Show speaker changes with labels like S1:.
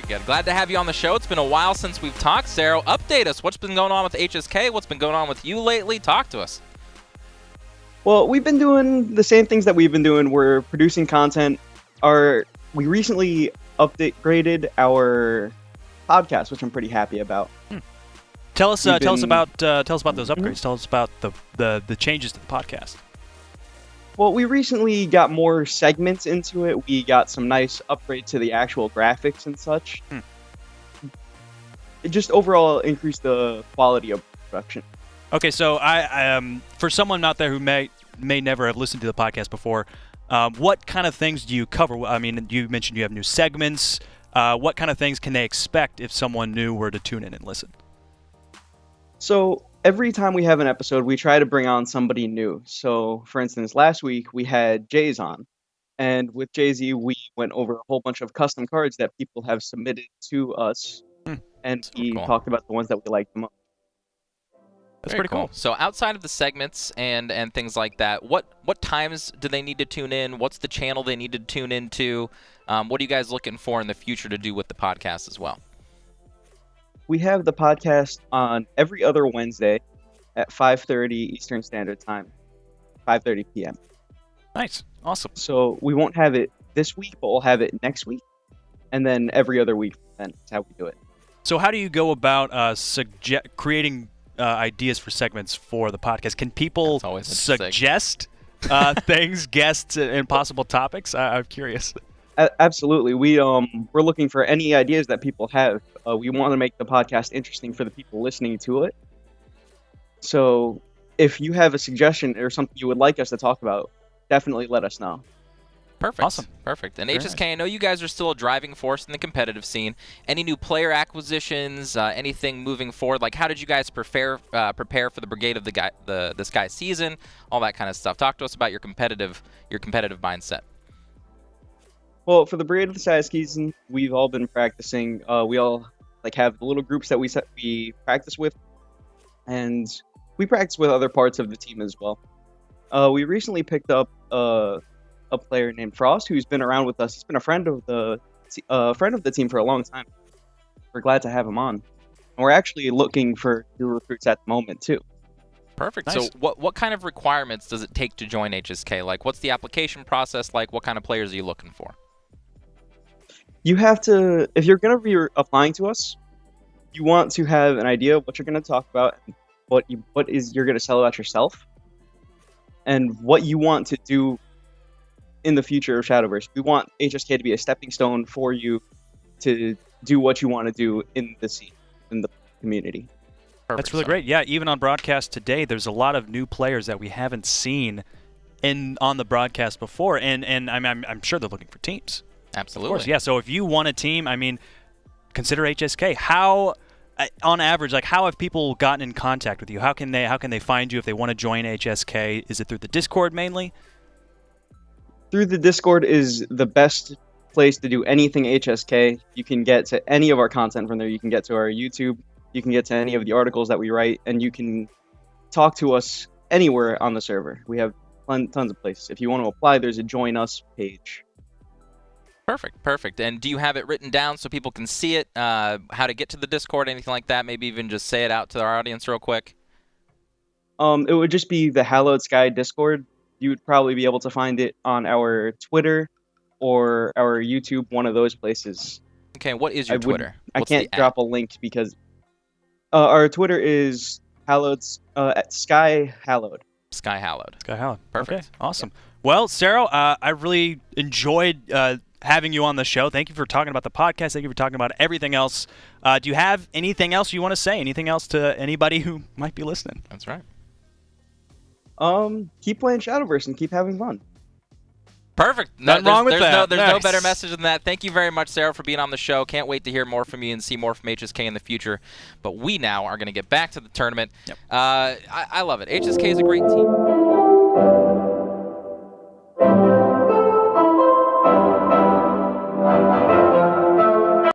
S1: good. Glad to have you on the show. It's been a while since we've talked. Sarah, update us. What's been going on with HSK? What's been going on with you lately? Talk to us.
S2: Well, we've been doing the same things that we've been doing. We're producing content. We recently upgraded our podcast, which I'm pretty happy about.
S3: Tell us about those upgrades. Tell us about the changes to the podcast.
S2: Well, we recently got more segments into it. We got some nice upgrades to the actual graphics and such. It just overall increased the quality of production.
S3: Okay, so I for someone out there who may never have listened to the podcast before, what kind of things do you cover? I mean, you mentioned you have new segments. What kind of things can they expect if someone new were to tune in and listen?
S2: So every time we have an episode, we try to bring on somebody new. So, for instance, last week we had Jay's on. And with Jay-Z, we went over a whole bunch of custom cards that people have submitted to us. And we talked about the ones that we liked the most.
S1: That's pretty cool. So outside of the segments and things like that, what times do they need to tune in? What's the channel they need to tune into? What are you guys looking for in the future to do with the podcast as well?
S2: We have the podcast on every other Wednesday at 5:30 Eastern Standard Time, 5:30 p.m.
S3: Nice. Awesome.
S2: So we won't have it this week, but we'll have it next week. And then every other week, then that's how we do it.
S3: So how do you go about creating ideas for segments for the podcast? Can people suggest things, guests, and possible topics? I'm curious.
S2: Absolutely. We're looking for any ideas that people have. We want to make the podcast interesting for the people listening to it. So if you have a suggestion or something you would like us to talk about, definitely let us know.
S1: Perfect.
S3: Awesome.
S1: Perfect. And HSK, I know you guys are still a driving force in the competitive scene. Any new player acquisitions, anything moving forward? Like, how did you guys prepare for the Brigade of the Sky season? All that kind of stuff. Talk to us about your competitive mindset.
S2: Well, for the Brigade of the Sky season, we've all been practicing. We all have little groups that we practice with, and we practice with other parts of the team as well. We recently picked up a player named Frost, who's been around with us. He's been a friend of the team for a long time. We're glad to have him on. And we're actually looking for new recruits at the moment too.
S1: Perfect.
S3: Nice.
S1: So what kind of requirements does it take to join HSK? Like, what's the application process like? What kind of players are you looking for?
S2: You have to, if you're going to be applying to us, you want to have an idea of what you're going to talk about, what you're going to sell about yourself, and what you want to do in the future of Shadowverse. We want HSK to be a stepping stone for you to do what you want to do in the scene, in the community.
S1: Perfect.
S3: That's really great. Yeah, even on broadcast today, there's a lot of new players that we haven't seen on the broadcast before, and I'm sure they're looking for teams.
S1: Absolutely.
S3: Of course, yeah. So if you want a team, consider HSK. How, on average, how have people gotten in contact with you? How can they find you if they want to join HSK? Is it through the Discord mainly?
S2: Through the Discord is the best place to do anything HSK. You can get to any of our content from there. You can get to our YouTube. You can get to any of the articles that we write, and you can talk to us anywhere on the server. We have tons of places. If you want to apply, there's a Join Us page.
S1: Perfect. And do you have it written down so people can see it? How to get to the Discord, anything like that? Maybe even just say it out to our audience real quick.
S2: It would just be the Hallowed Sky Discord. You would probably be able to find it on our Twitter or our YouTube, one of those places.
S1: Okay, what is your Twitter?
S2: I can't drop a link because our Twitter is at Sky Hallowed.
S1: Sky Hallowed.
S3: Perfect.
S1: Okay,
S3: awesome. Well, Sarah, I really enjoyed having you on the show. Thank you for talking about the podcast. Thank you for talking about everything else. Do you have anything else you want to say? Anything else to anybody who might be listening?
S1: That's right.
S2: Keep playing Shadowverse and keep having fun.
S1: Perfect.
S3: Nothing wrong with that.
S1: There's no better message than that. Thank you very much, Sarah, for being on the show. Can't wait to hear more from you and see more from HSK in the future. But we now are going to get back to the tournament.
S3: Yep.
S1: I love it. HSK is a great team.